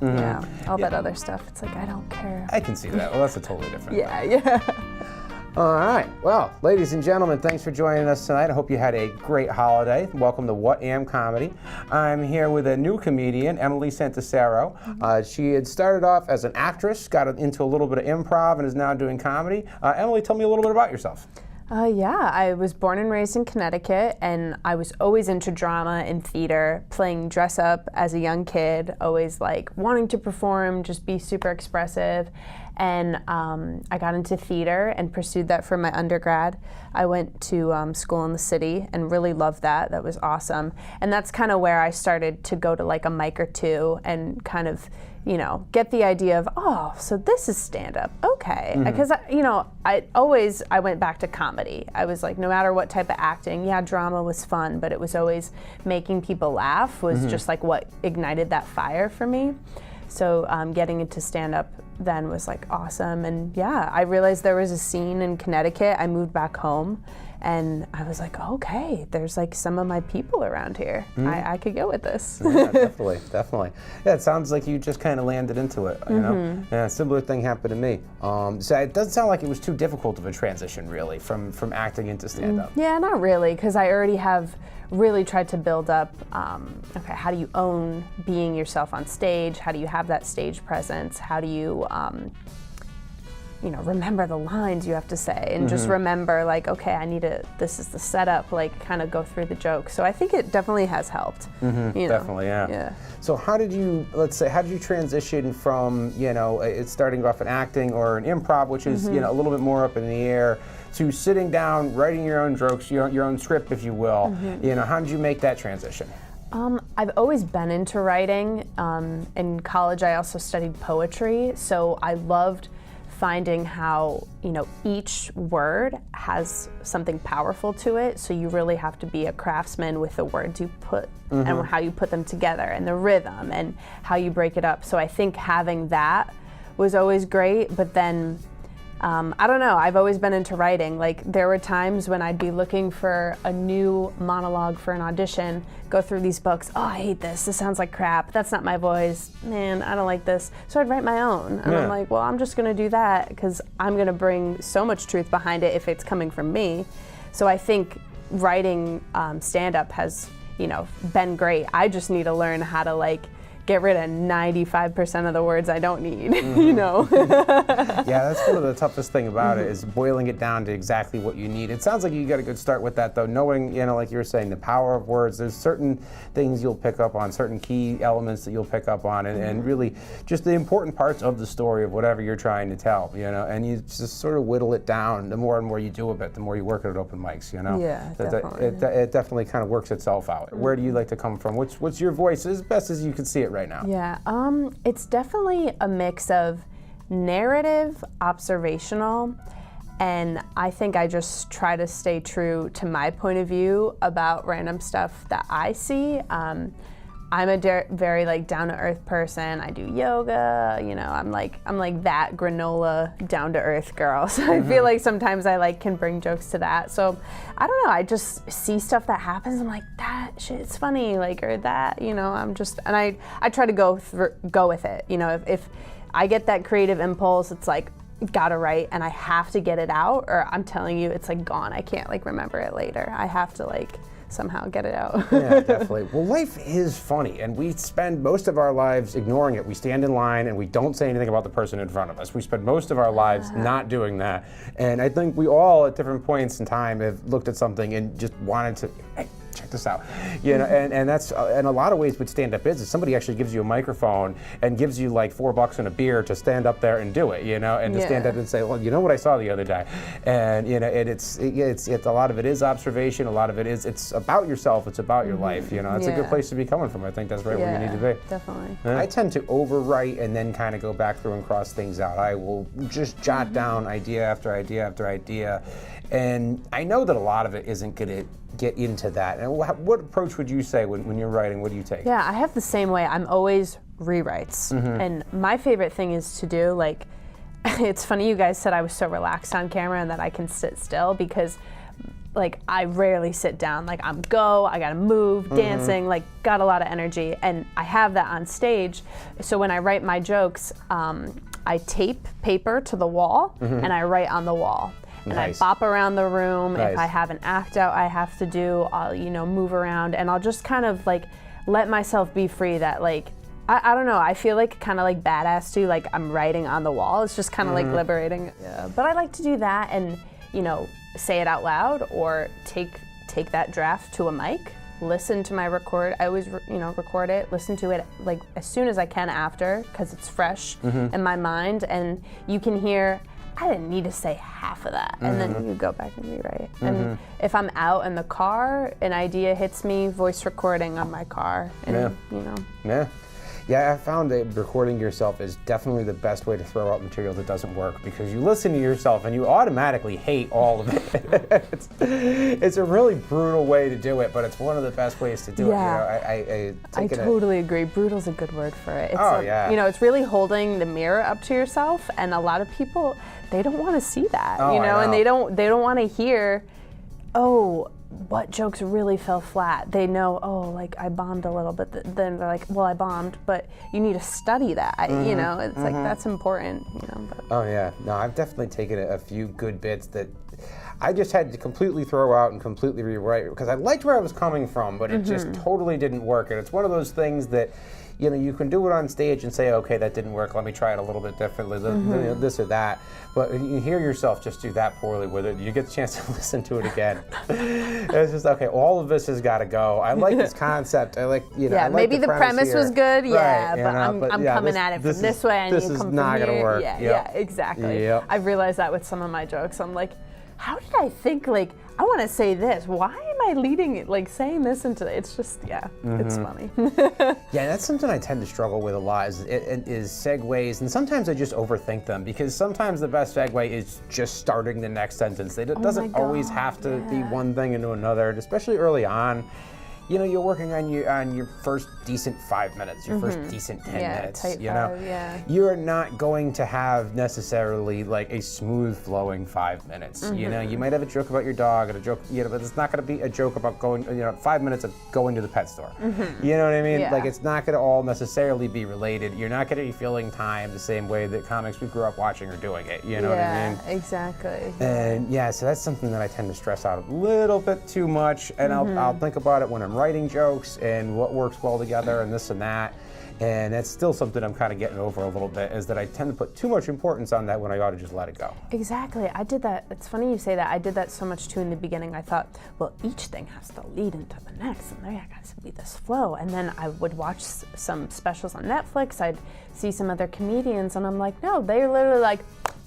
Yeah, all that other stuff. It's like, I don't care. I can see that. Well, that's a totally different thing. Yeah. All right. Well, ladies and gentlemen, thanks for joining us tonight. I hope you had a great holiday. Welcome to What Am Comedy. I'm here with a new comedian, Emily Santarsiero. She had started off as an actress, got into a little bit of improv, and is now doing comedy. Emily, tell me a little bit about yourself. Yeah, I was born and raised in Connecticut, and I was always into drama and theater, playing dress up as a young kid, always like wanting to perform, just be super expressive. And I got into theater and pursued that for my undergrad. I went to school in the city and really loved that. That was awesome. And that's kind of where I started to go to like a mic or two and kind of, you know, get the idea of, oh, so this is stand-up, okay. Because, I went back to comedy. I was like, no matter what type of acting, yeah, drama was fun, but it was always making people laugh was just like what ignited that fire for me. So getting into stand-up then was like awesome. And yeah, I realized there was a scene in Connecticut. I moved back home and I was like, okay, there's like some of my people around here. I could go with this. Yeah, definitely. Yeah, it sounds like you just kind of landed into it, you know? Yeah, a similar thing happened to me. So it doesn't sound like it was too difficult of a transition, really, from acting into stand-up. Yeah, not really, because I already have really tried to build up, okay, how do you own being yourself on stage? How do you have that stage presence? How do you, remember the lines you have to say and just remember like, okay, this is the setup, like kind of go through the joke. So I think it definitely has helped. Definitely, yeah. So how did you transition from, it's starting off in acting or an improv, which is, a little bit more up in the air, to sitting down, writing your own jokes, your own script, if you will. How did you make that transition? I've always been into writing. In college, I also studied poetry, so I loved finding how, each word has something powerful to it, so you really have to be a craftsman with the words you put and how you put them together and the rhythm and how you break it up. So I think having that was always great, but then I don't know, I've always been into writing. Like, there were times when I'd be looking for a new monologue for an audition, go through these books, oh, I hate this sounds like crap, that's not my voice, man, I don't like this. So I'd write my own, and I'm like, well, I'm just gonna do that, because I'm gonna bring so much truth behind it if it's coming from me. So I think writing stand-up has, been great. I just need to learn how to, get rid of 95% of the words I don't need, Yeah, that's one of the toughest thing about it, is boiling it down to exactly what you need. It sounds like you got a good start with that, though, knowing, like you were saying, the power of words. There's certain things you'll pick up on, certain key elements that you'll pick up on, and really just the important parts of the story of whatever you're trying to tell, and you just sort of whittle it down. The more and more you do of it, the more you work it at open mics, Yeah, definitely. It definitely kind of works itself out. Where do you like to come from? What's your voice, as best as you can see it right now? Yeah, it's definitely a mix of narrative, observational, and I think I just try to stay true to my point of view about random stuff that I see. I'm a very down-to-earth person. I do yoga, I'm like that granola down-to-earth girl. So I feel like sometimes I can bring jokes to that. So I don't know, I just see stuff that happens, I'm like, that shit's funny, or that, I'm just, and I try to go with it. If I get that creative impulse, it's like, gotta write, and I have to get it out, or I'm telling you, it's gone. I can't remember it later. I have to somehow get it out. Yeah, definitely. Well, life is funny, and we spend most of our lives ignoring it. We stand in line and we don't say anything about the person in front of us. We spend most of our lives not doing that. And I think we all, at different points in time, have looked at something and just wanted to, hey, check this out. And that's in a lot of ways what stand-up is somebody actually gives you a microphone and gives you $4 and a beer to stand up there and do it, and to stand up and say, well, you know what I saw the other day? And it's a lot of it is observation, a lot of it is, it's about yourself, it's about your life, it's a good place to be coming from. I think that's right where you need to be. Definitely. I tend to overwrite and then kind of go back through and cross things out. I will just jot down idea after idea after idea, and I know that a lot of it isn't going to get into that. And what approach would you say when you're writing? What do you take? Yeah, I have the same way. I'm always rewrites. And my favorite thing is to do, it's funny you guys said I was so relaxed on camera and that I can sit still, because like I rarely sit down. Like I gotta move, dancing, like got a lot of energy, and I have that on stage. So when I write my jokes, I tape paper to the wall and I write on the wall. And Nice. I bop around the room. Nice. If I have an act out I have to do, I'll, move around, and I'll just kind of like let myself be free. That like, I don't know, I feel like kind of like badass too, like I'm writing on the wall. It's just kind of like liberating. Yeah. But I like to do that and, say it out loud or take that draft to a mic, listen to my record. I always, record it, listen to it like as soon as I can after, because it's fresh in my mind, and you can hear, I didn't need to say half of that. And then you go back and rewrite. And if I'm out in the car, an idea hits me, voice recording on my car. And, Yeah, I found that recording yourself is definitely the best way to throw out material that doesn't work, because you listen to yourself and you automatically hate all of it. It's a really brutal way to do it, but it's one of the best ways to do it. I totally agree. Brutal's a good word for it. It's it's really holding the mirror up to yourself, and a lot of people, they don't want to see that, and they don't want to hear, what jokes really fell flat. They know, like I bombed a little bit. Then they're like, well, I bombed, but you need to study that. It's like that's important. But. Oh yeah, no, I've definitely taken a few good bits that I just had to completely throw out and completely rewrite, because I liked where I was coming from, but it just totally didn't work. And it's one of those things that, you can do it on stage and say, okay, that didn't work, let me try it a little bit differently, this or that. But when you hear yourself just do that poorly with it, you get the chance to listen to it again. It's just, okay, all of this has got to go. I like this concept. I like, Yeah, I like maybe the premise was good, right, but I'm coming at it from this way, I need to come from here. This is not going to work. Yeah, exactly. Yep. I've realized that with some of my jokes. I'm like, how did I think, like, I want to say this. Why am I leading it, like saying this into it? It's just, it's funny. Yeah, that's something I tend to struggle with a lot is segues, and sometimes I just overthink them, because sometimes the best segue is just starting the next sentence. It doesn't always have to be one thing into another, and especially early on. You're working on your first decent 5 minutes, your first decent 10 minutes. Tight five, You're not going to have necessarily like a smooth flowing 5 minutes. You might have a joke about your dog and a joke, but it's not going to be a joke about going, 5 minutes of going to the pet store. You know what I mean? Yeah. Like, it's not going to all necessarily be related. You're not going to be filling time the same way that comics we grew up watching are doing it. You know what I mean? Exactly. And so that's something that I tend to stress out a little bit too much, and I'll think about it when I'm writing jokes and what works well together and this and that. And that's still something I'm kind of getting over a little bit, is that I tend to put too much importance on that when I ought to just let it go. Exactly. I did that. It's funny you say that. I did that so much too in the beginning. I thought, well, each thing has to lead into the next, and there has to be this flow. And then I would watch some specials on Netflix. I'd see some other comedians, and I'm like, no, they're literally like,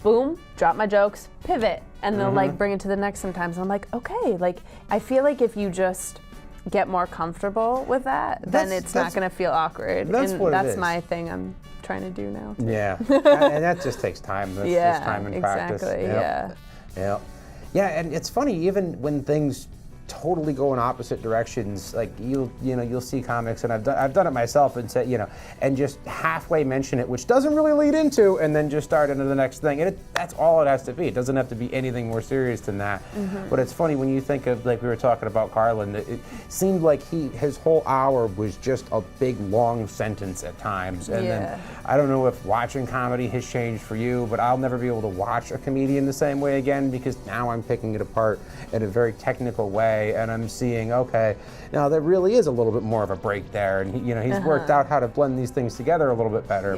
boom, drop my jokes, pivot, and they'll like bring it to the next sometimes. And I'm like, okay, like I feel like if you just get more comfortable with that, then it's not going to feel awkward. That's what it is. That's my thing I'm trying to do now. Yeah, and that just takes time. That's just time and practice. Exactly. Yeah, and it's funny, even when things totally go in opposite directions, like you'll see comics, and I've done it myself, and say, and just halfway mention it, which doesn't really lead into, and then just start into the next thing, and that's all it has to be. It doesn't have to be anything more serious than that. But it's funny when you think of, like we were talking about Carlin, it seemed like his whole hour was just a big long sentence at times, and then I don't know if watching comedy has changed for you, but I'll never be able to watch a comedian the same way again, because now I'm picking it apart in a very technical way. And I'm seeing, okay, now there really is a little bit more of a break there, and he's worked out how to blend these things together a little bit better.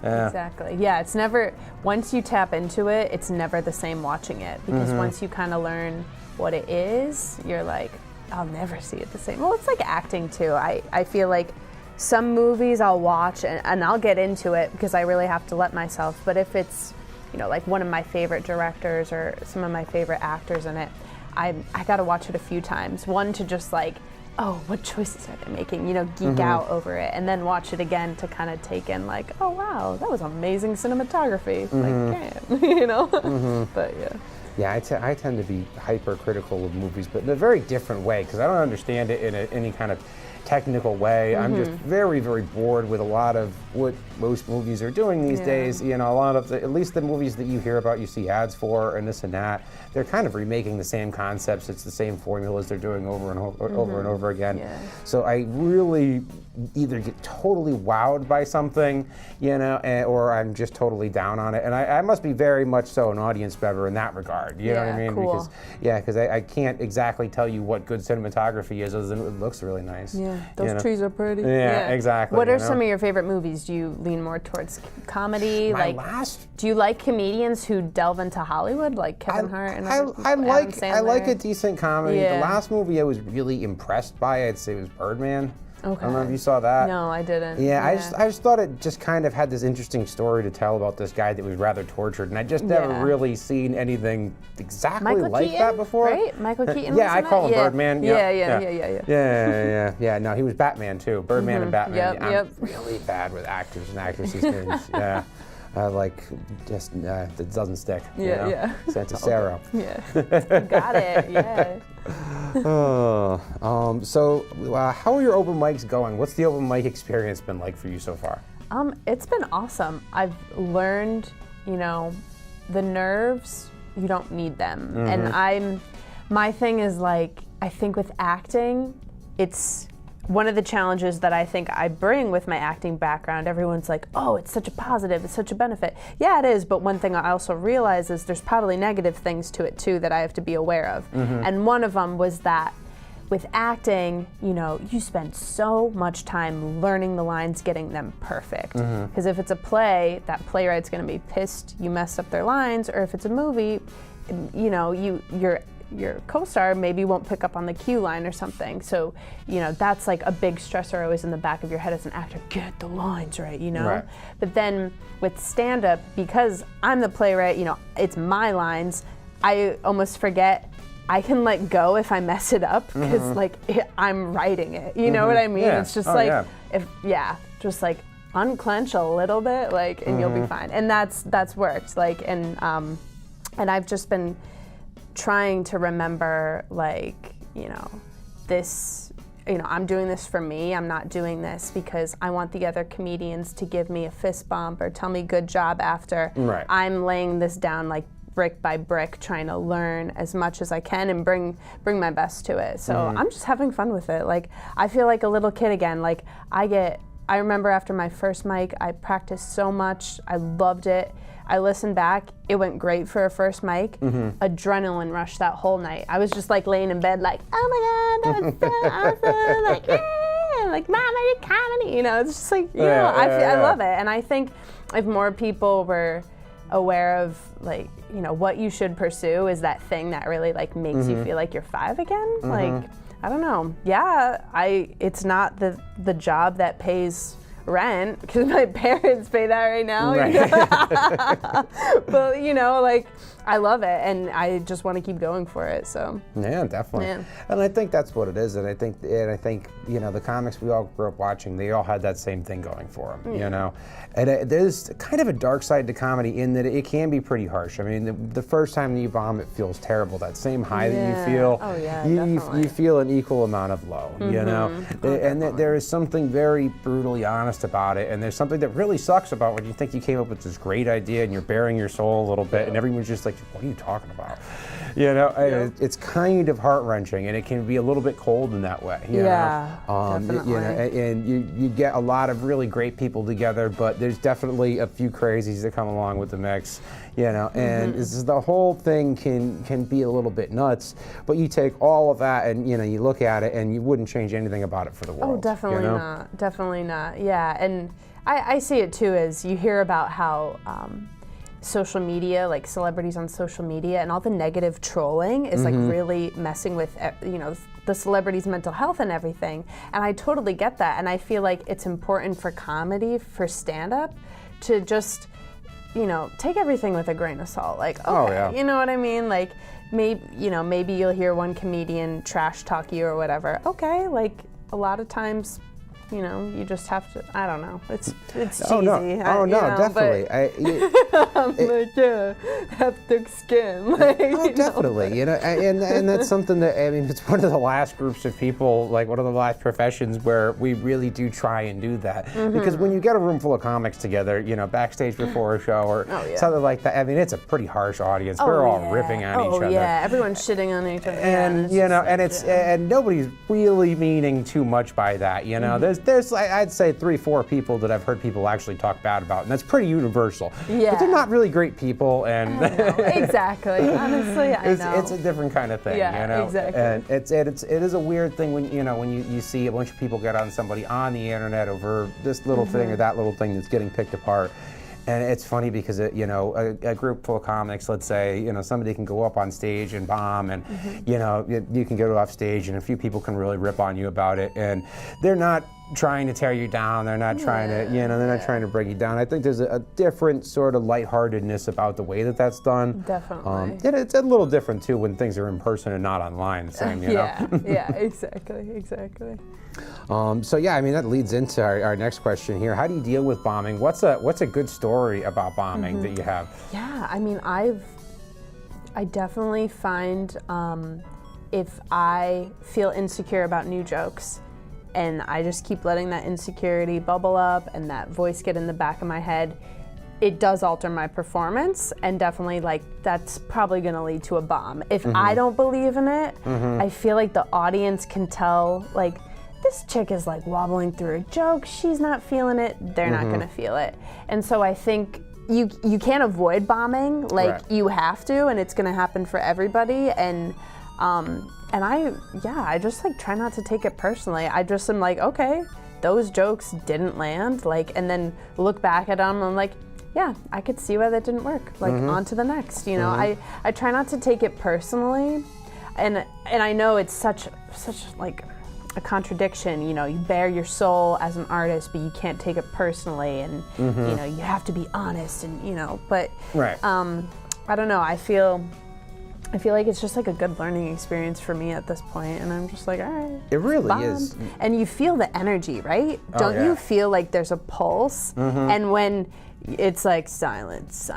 Exactly. Yeah, it's never, once you tap into it, it's never the same watching it, because once you kind of learn what it is, you're like, I'll never see it the same. Well, it's like acting too. I feel like some movies I'll watch and I'll get into it because I really have to let myself, but if it's, like one of my favorite directors or some of my favorite actors in it, I got to watch it a few times. One, to just like, oh, what choices are they making? Geek out over it, and then watch it again to kind of take in, like, oh wow, that was amazing cinematography. Like, damn, But yeah, I tend to be hypercritical of movies, but in a very different way, because I don't understand it in any kind of technical way. I'm just very, very bored with a lot of what most movies are doing these days. You know, a lot of at least the movies that you hear about, you see ads for and this and that. They're kind of remaking the same concepts. It's the same formulas they're doing over and over again. Yeah. So I really either get totally wowed by something, you know, or I'm just totally down on it. And I must be very much so an audience member in that regard. You know what I mean? Cool. Because I can't exactly tell you what good cinematography is, other than it looks really nice. Yeah, those trees are pretty. Yeah, exactly. What are some of your favorite movies? Do you lean more towards comedy? Do you like comedians who delve into Hollywood, like Kevin Hart and I like a decent comedy. Yeah. The last movie I was really impressed by, I'd say, was Birdman. Okay. I don't know if you saw that. No, I didn't. Yeah, I just thought it just kind of had this interesting story to tell about this guy that was rather tortured, and I just never really seen anything exactly like that before. Right? Michael Keaton. Yeah, I call him Birdman. Yeah. No, he was Batman too. Birdman and Batman. Yep, I'm really bad with actors and actresses' names. Yeah. It doesn't stick. Yeah. Santarsiero. Yeah. Got it. Yeah. So how are your open mics going? What's the open mic experience been like for you so far? It's been awesome. I've learned, the nerves, you don't need them. And my thing is like, I think with acting, it's one of the challenges that I think I bring with my acting background. Everyone's like, oh, it's such a positive, it's such a benefit. Yeah, it is, but one thing I also realize is there's probably negative things to it too that I have to be aware of. And one of them was that with acting, you spend so much time learning the lines, getting them perfect. Because if it's a play, that playwright's gonna be pissed you messed up their lines, or if it's a movie, your co-star maybe won't pick up on the cue line or something. So, that's like a big stressor always in the back of your head as an actor, get the lines right, Right. But then with stand-up, because I'm the playwright, it's my lines, I almost forget I can let go if I mess it up, because I'm writing it. You know what I mean? Yeah. It's just just like unclench a little bit, and you'll be fine. And that's worked. And I've just been trying to remember, this, I'm doing this for me. I'm not doing this because I want the other comedians to give me a fist bump or tell me good job after. Right. I'm laying this down brick by brick, trying to learn as much as I can and bring my best to it. So I'm just having fun with it. I feel like a little kid again. I remember after my first mic, I practiced so much. I loved it. I listened back. It went great for a first mic. Adrenaline rush that whole night. I was just laying in bed oh my God, that was so awesome. Mom, I did comedy. It's just I love it. And I think if more people were aware of what you should pursue is that thing that really makes you feel like you're 5 again. I don't know. Yeah, it's not the job that pays rent, because my parents pay that right now. Right. But I love it, and I just want to keep going for it. So yeah, definitely. Yeah. And I think that's what it is. And I think the comics we all grew up watching, they all had that same thing going for them. And there's kind of a dark side to comedy in that it can be pretty harsh. I mean, the first time that you bomb, it feels terrible. That same high that you feel, you feel an equal amount of low. And there is something very brutally honest about it. And there's something that really sucks about when you think you came up with this great idea and you're bearing your soul a little bit, and everyone's just like, what are you talking about? It's kind of heart-wrenching, and it can be a little bit cold in that way. Definitely. And you get a lot of really great people together, but there's definitely a few crazies that come along with the mix. And the whole thing can be a little bit nuts, but you take all of that and you look at it and you wouldn't change anything about it for the world. Oh, definitely not. Yeah, and I see it too as you hear about how social media, celebrities on social media, and all the negative trolling is really messing with the celebrity's mental health and everything. And I totally get that, and I feel like it's important for comedy, for stand-up, to just take everything with a grain of salt. You know what I mean? Maybe you'll hear one comedian trash talk you or whatever. Okay, a lot of times you know, you just have to, I don't know, it's cheesy. Oh no, definitely. I'm like, yeah, have thick skin. Like, Definitely. You know, and that's something that, I mean, it's one of the last groups of people, like one of the last professions where we really do try and do that. Because when you get a room full of comics together, you know, backstage before a show or something like that, I mean, it's a pretty harsh audience. We're all ripping on each other. Oh yeah, everyone's shitting on each other. And you know, and it's and nobody's really meaning too much by that. You know, there's I'd say 3-4 people that I've heard people actually talk bad about, and that's pretty universal. Yeah. But they're not really great people, and exactly. Honestly, I know. It's a different kind of thing. Yeah, you know, exactly. and it is a weird thing when you see a bunch of people get on somebody on the internet over this little thing or that little thing that's getting picked apart. And it's funny because a group full of comics, let's say, you know, somebody can go up on stage and bomb, and you know, you can go off stage and a few people can really rip on you about it, and they're not trying to tear you down. They're not trying to, you know, they're not trying to bring you down. I think there's a different sort of lightheartedness about the way that that's done. Definitely. It's a little different too when things are in person and not online. Same, you know. Yeah, exactly. So yeah, I mean that leads into our next question here. How do you deal with bombing? What's a good story about bombing that you have? Yeah, I mean I definitely find if I feel insecure about new jokes and I just keep letting that insecurity bubble up and that voice get in the back of my head, it does alter my performance, and definitely like that's probably gonna lead to a bomb. If I don't believe in it, I feel like the audience can tell, like, this chick is like wobbling through a joke, she's not feeling it, they're not gonna feel it. And so I think you can't avoid bombing, like you have to, and it's gonna happen for everybody. And I just like try not to take it personally. I just am like, okay, those jokes didn't land, like, and then look back at them and I'm like, yeah, I could see why that didn't work. Like, on to the next, you know. I try not to take it personally, and I know it's such like a contradiction, you know. You bare your soul as an artist, but you can't take it personally, and you know, you have to be honest, and you know. But I don't know. I feel like it's just like a good learning experience for me at this point, and I'm just like, all right. It really is. And you feel the energy, right? Don't you feel like there's a pulse? And when it's like silence,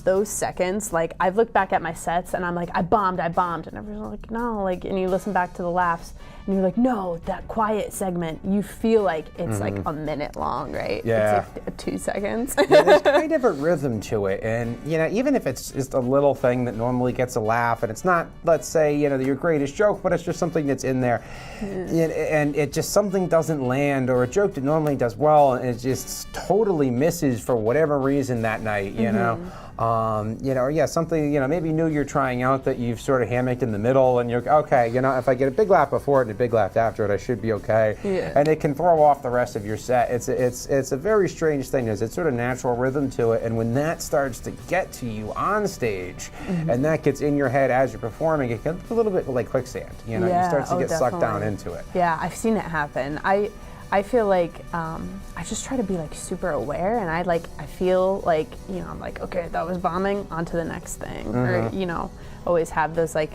those seconds, like I've looked back at my sets and I'm like, I bombed, and everyone's like, no, like, and you listen back to the laughs and you're like, no, that quiet segment, you feel like it's like a minute long, right? Yeah. It's like 2 seconds. Yeah, there's kind of a rhythm to it, and you know, even if it's just a little thing that normally gets a laugh, and it's not, let's say, you know, your greatest joke, but it's just something that's in there, and it just, something doesn't land, or a joke that normally does well, and it just totally misses for whatever reason that night, you know. You know, or yeah, something, you know, maybe new you're trying out that you've sort of hammocked in the middle, and you're okay, you know, if I get a big laugh before it and a big laugh after it, I should be okay. And it can throw off the rest of your set. It's a very strange thing. There's a sort of natural rhythm to it, and when that starts to get to you on stage, and that gets in your head as you're performing, it gets a little bit like quicksand, you know. You start to get sucked down into it. Yeah, I've seen it happen. I feel like I just try to be like super aware, and I feel like, you know, I'm like, okay, that was bombing, on to the next thing. Or, you know, always have those like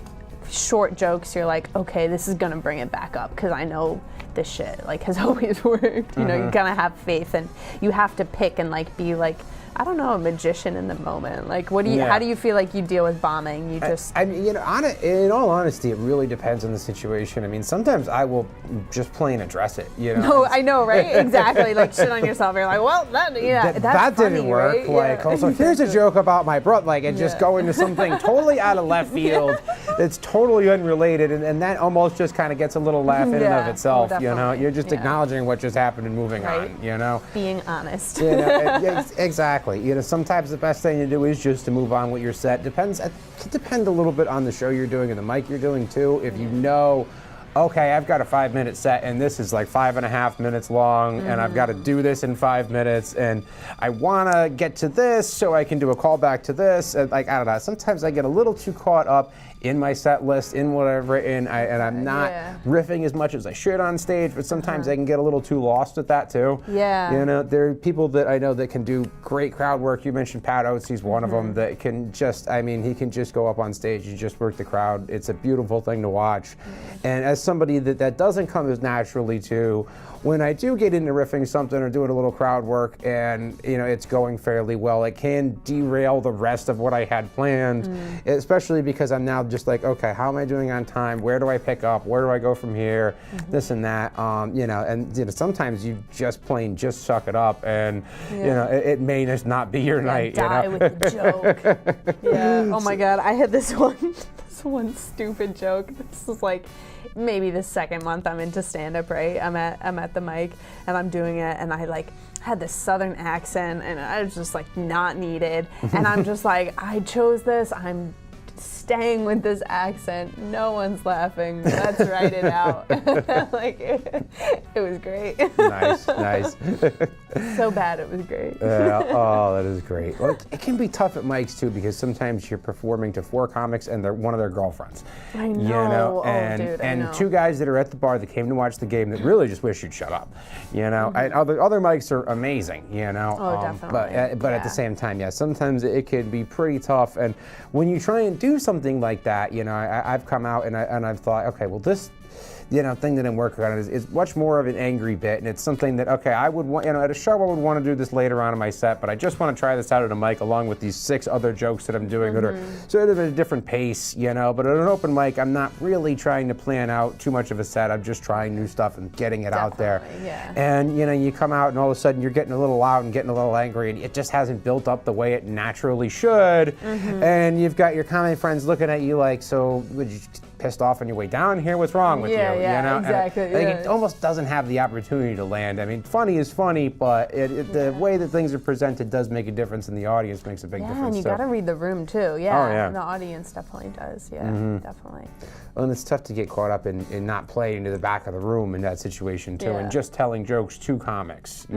short jokes, you're like, okay, this is gonna bring it back up because I know this shit like has always worked. You know, you gotta have faith, and you have to pick and like be like, I don't know, a magician in the moment. Like, what do you? How do you feel like you deal with bombing? You just. I mean, you know, in all honesty, it really depends on the situation. I mean, sometimes I will just plain address it. You know. No, I know, right? Exactly. Like, shit on yourself. You're like, well, that funny, didn't work. Right? Like, yeah. also, here's a joke about my brother. Like, and just go into something totally out of left field. That's totally unrelated, and that almost just kind of gets a little laugh in and of itself. You know, you're just acknowledging what just happened and moving on. You know. Being honest. You know, exactly. You know, sometimes the best thing to do is just to move on with your set. It could depend a little bit on the show you're doing and the mic you're doing too. If you know, okay, I've got a 5-minute set and this is like 5.5 minutes long, and I've got to do this in 5 minutes, and I want to get to this so I can do a callback to this. And like, I don't know, sometimes I get a little too caught up in my set list, in whatever, and I'm not riffing as much as I should on stage, but sometimes I can get a little too lost at that too. Yeah. You know, there are people that I know that can do great crowd work. You mentioned Pat Oates, he's one of them that can just, I mean, he can just go up on stage and just work the crowd. It's a beautiful thing to watch. And as somebody that doesn't come as naturally to, when I do get into riffing something or doing a little crowd work and it's going fairly well, it can derail the rest of what I had planned, especially because I'm now just like, okay, how am I doing on time? Where do I pick up? Where do I go from here? This and that, and sometimes you just suck it up, and it may just not be your night. Die with the joke. Yeah. Oh my God, I had this one stupid joke. This is like maybe the second month I'm into stand-up, right? I'm at the mic and I'm doing it, and I like had this southern accent, and I was just like not needed, and I'm just like, I chose this, I'm staying with this accent, no one's laughing, let's write it out. Like it was great. Nice. So bad it was great. Oh, that is great. Well, it can be tough at mics too, because sometimes you're performing to 4 comics and they're one of their girlfriends. I know. Dude, I know. 2 guys that are at the bar that came to watch the game that really just wish you'd shut up. And other mics are amazing. Oh, definitely. But at the same time, sometimes it can be pretty tough. And when you try and do something like that, I've come out and I've thought, okay, well, this thing that I'm working on is much more of an angry bit, and it's something that, okay, I would want, at a show I would want to do this later on in my set, but I just want to try this out at a mic along with these 6 other jokes that I'm doing that are sort of at a different pace, but at an open mic, I'm not really trying to plan out too much of a set. I'm just trying new stuff and getting it out there. Yeah. And, you come out and all of a sudden you're getting a little loud and getting a little angry, and it just hasn't built up the way it naturally should. And you've got your comedy friends looking at you like, so would you pissed off on your way down here? What's wrong with you? Yeah, exactly. It almost doesn't have the opportunity to land. I mean, funny is funny, but the way that things are presented does make a difference, and the audience makes a big difference. And you got to read the room too. Yeah. Oh, yeah. The audience definitely does. Yeah, definitely. Well, and it's tough to get caught up in not playing to the back of the room in that situation too, and just telling jokes to comics.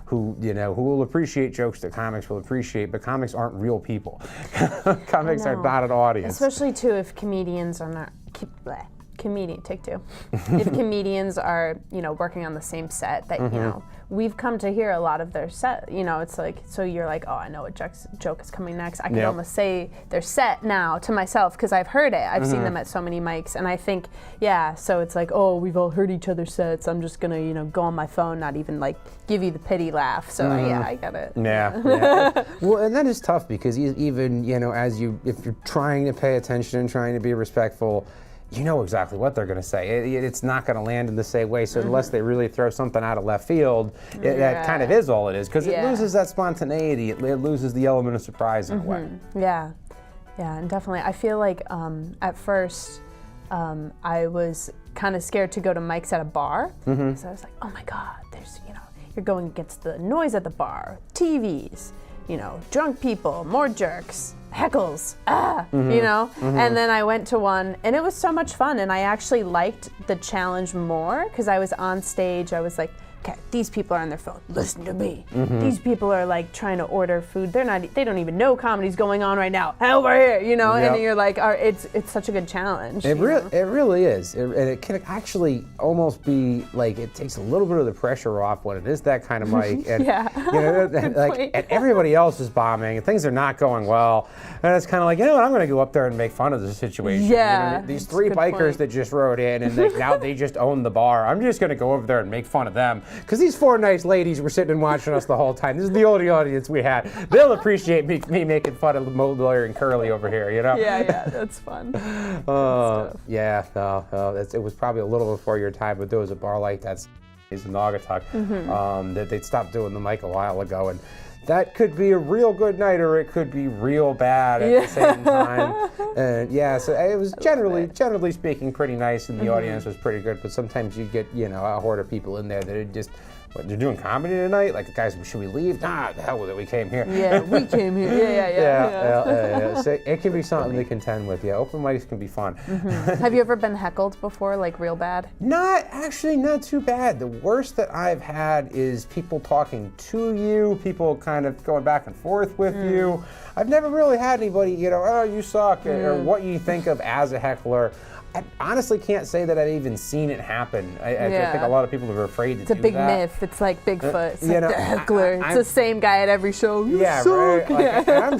Who will appreciate jokes that comics will appreciate, but comics aren't real people. Comics are not an audience. Especially too if comedians are not take 2. If comedians are, working on the same set that, we've come to hear a lot of their set, it's like, so you're like, oh, I know what joke is coming next. I can almost say their set now to myself because I've heard it. I've seen them at so many mics, and I think, so it's like, oh, we've all heard each other's sets. I'm just gonna, go on my phone, not even like give you the pity laugh. So I get it. Yeah. Well, and that is tough because even, if you're trying to pay attention and trying to be respectful, you know exactly what they're going to say. It's not going to land in the same way. So unless they really throw something out of left field, that kind of is all it is, because it loses that spontaneity. It loses the element of surprise in a way. Yeah, and definitely. I feel like at first I was kind of scared to go to mics at a bar. So I was like, oh my God, there's, you're going against the noise at the bar, TVs, drunk people, more jerks, heckles, and then I went to one, and it was so much fun, and I actually liked the challenge more because I was on stage. I was like, okay, these people are on their phone, listen to me. These people are like trying to order food, they don't even know comedy's going on right now, over here, and you're like, it's such a good challenge. It really is, and it can actually almost be like, it takes a little bit of the pressure off when it is that kind of mic, and and everybody else is bombing, and things are not going well, and it's kind of like, I'm going to go up there and make fun of the situation. These 3 bikers that just rode in, and now they just own the bar. I'm just going to go over there and make fun of them. Because these 4 nice ladies were sitting and watching us the whole time. This is the only audience we had. They'll appreciate me making fun of Mold Lawyer and Curly over here, Yeah, that's fun. It was probably a little before your time, but there was a bar like that in Naugatuck that they'd stopped doing the mic a while ago, and that could be a real good night, or it could be real bad at the same time. And so it was generally speaking, pretty nice, and the audience was pretty good. But sometimes you get, a horde of people in there that are just, they're doing comedy tonight? Like, guys, should we leave? Nah, the hell with it, we came here. Yeah, we came here. Yeah. So it can be something to contend with. Yeah, open mics can be fun. Have you ever been heckled before, like real bad? Not too bad. The worst that I've had is people talking to you, people kind of going back and forth with you. I've never really had anybody, oh, you suck, or what you think of as a heckler. I honestly can't say that I've even seen it happen. I think a lot of people are afraid to do that. It's a big myth. It's like Bigfoot. It's like the heckler. It's the same guy at every show. Right. And I'm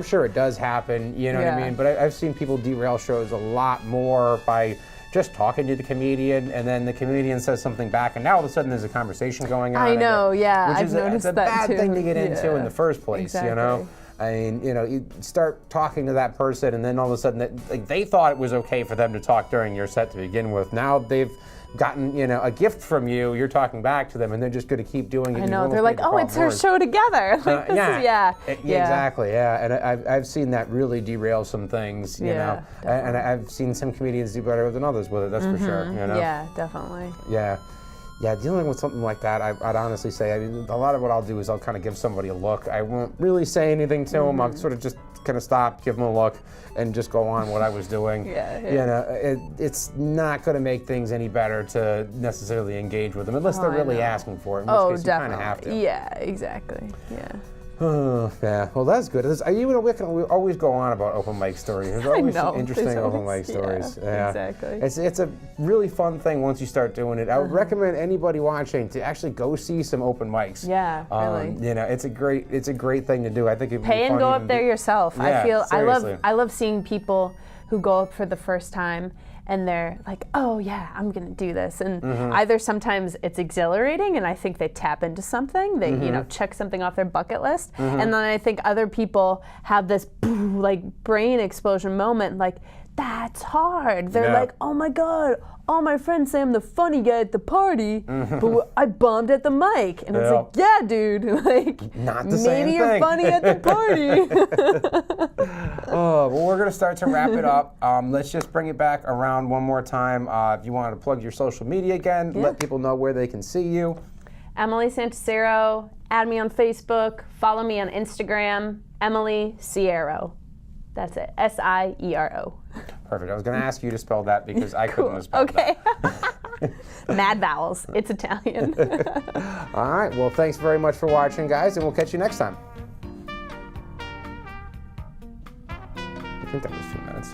sure it does happen. You know what I mean? But I've seen people derail shows a lot more by just talking to the comedian, and then the comedian says something back, and now all of a sudden there's a conversation going on. I know, yeah, I've noticed it's that a bad too. thing to get into in the first place, exactly. you know? I mean, you know, you start talking to that person, and then all of a sudden, like, they thought it was okay for them to talk during your set to begin with. Now they've gotten, you know, a gift from you. You're talking back to them, and they're just going to keep doing it. I know. They're like, "Oh, it's our show together." Like, this is, yeah. Exactly. Yeah, and I've seen that really derail some things. You know, and I've seen some comedians do better than others with it. That's for sure. You know. Yeah, definitely. Yeah. Yeah, dealing with something like that, I'd honestly say, I mean, a lot of what I'll do is I'll kind of give somebody a look. I won't really say anything to them. I'll sort of just kind of stop, give them a look, and just go on what I was doing. You know, it's not going to make things any better to necessarily engage with them unless they're really asking for it. In which case you kind of have to. Yeah, exactly. Yeah. Yeah, well, that's good. We can always go on about open mic stories. There's always some interesting open mic stories. Yeah, exactly. It's a really fun thing once you start doing it. I would recommend anybody watching to actually go see some open mics. Yeah, really. You know, it's a great thing to do. I think it'd be pay and fun go up there yourself. Yeah, I feel seriously. I love seeing people who go up for the first time and they're like, oh yeah, I'm gonna do this. And either sometimes it's exhilarating and I think they tap into something, they you know, check something off their bucket list. And then I think other people have this like brain explosion moment, like, that's hard. They're like, oh my God, all my friends say I'm the funny guy at the party, but I bombed at the mic. And it's like, yeah, dude, like, not the same maybe you're funny at the party. Well, we're going to start to wrap it up. Let's just bring it back around one more time. If you want to plug your social media again, let people know where they can see you. Emily Santarsiero, add me on Facebook, follow me on Instagram, Emily Siero. That's it, Siero. Perfect. I was going to ask you to spell that because I couldn't have spelled that. Mad vowels. It's Italian. All right. Well, thanks very much for watching, guys, and we'll catch you next time. I think that was 2 minutes.